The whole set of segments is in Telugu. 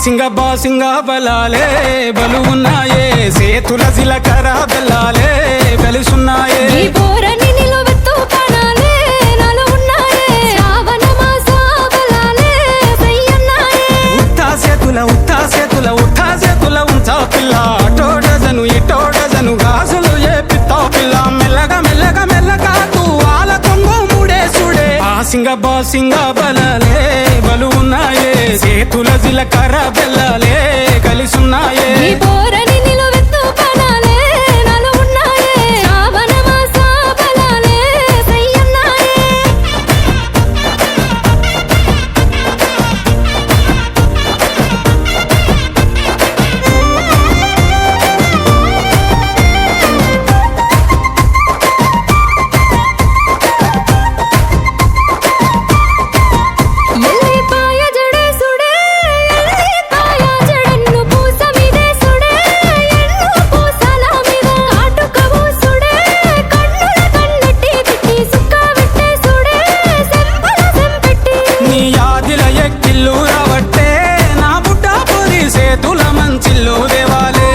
బాసింగ బలాలే బలు ఉన్నాయే సేతుల జిలకర బెల్లాలే కలిసున్నాయే ఈ బోరని నిలువెత్తు పనాలే నాలో ఉన్నాయే శ్రావణ మాస బలాలే సయ్యన్నాయే ఉత్తా సేతుల ఉంచా పిల్ల అటోడజను ఇటోడజను గాజులు ఏ పిత్తా పిల్ల మెల్లగా తూ ఆల కొంగు మూడేసుడే బాసింగ బలాలే బలు ఉన్నాయే సేతుల జిలకర బెల్లాలే కలిసున్నాయే ఈ బోరని నిలువెత్తు పనాలే నాలో ఉన్నాయే శ్రావణ మాస బలాలే సయ్యన్నాయే ఎల్లిపాయ జడేసుడే ఎల్లిపాయ జడన్ను పూస మీదేసుడే ఎన్ను పూసల మీద కాటుక పూసుడే కన్నుల కన్నెట్టి తిట్టి సుక్క పెట్టేసుడే సెంపల సెంపెట్టి నీ యాదిల ఎక్కిల్లు రావట్టే నా బుడ్డ పొరి సేతుల మంచిల్లు దేవాలే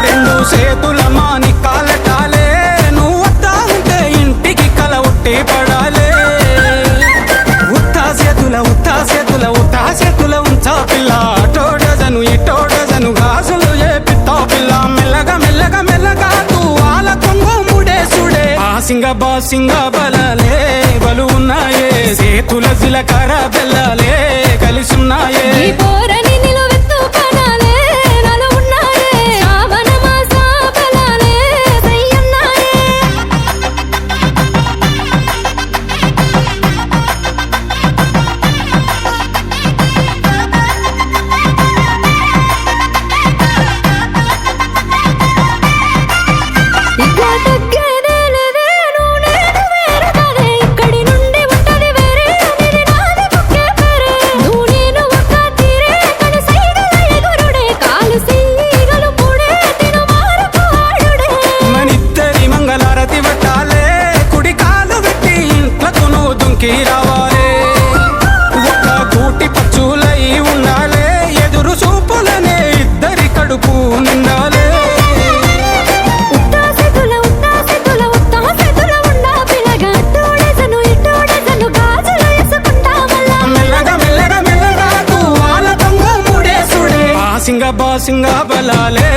రెండు సేతుల మాని కాలటాలే నువ్వు వద్దా ఉంటే ఇంటికి కల ఉట్టి పడాలే ఉత్తా సేతుల ఉంచా పిల్ల అటోడజను ఇటోడజను గాజులు ఏ పిత్తా పిల్ల మెల్లగా తూ ఆల కొంగు మూడేసుడే బాసింగ బలాలే బలు ఉన్నాయే సేతుల జిలకర బెల్లాలే కలిసున్నాయే ఈ బోరని నిలువెత్తు పనాలే నాలో ఉన్నాయే శ్రావణ మాస బలాలే సయ్యన్నాయే ఇక తగ్గేదే లేదే నువ్వు నేను వేరు కాదే ఇక్కడి నుండి ఉంటది వేరే అనేది నాది బుక్కే పేరే నువ్వు నేను ఒక్క తీరే కను సైగల ఎగురుడే కాలు సీగలు పూడే తిను మారపు ఆడుడే మనిద్దరి మంగళారతి పట్టాలే కుడి కాలు పెట్టి ఇంట్లకు నువ్వు దుంకి రావాలే ఒక్క కూటి పచ్చులై ఉండాలే ఎదురు చూపులనే ఇద్దరి కడుపు నిండాలే ఉత్తా సేతుల ఉండా పిల్లగా అట్టోడేసను ఇట్టోడేసను గాజులు వేసుకుంటా మళ్ళా మెల్లగా తూ ఆల కొంగు మూడేసుడే బాసింగ బలాలే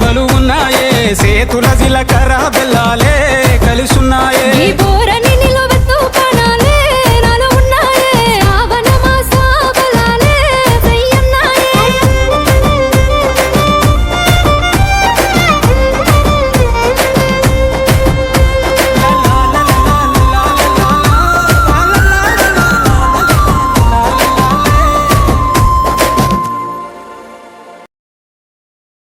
బలు ఉన్నాయే సేతుల జిలకర బెల్లాలే కలిసి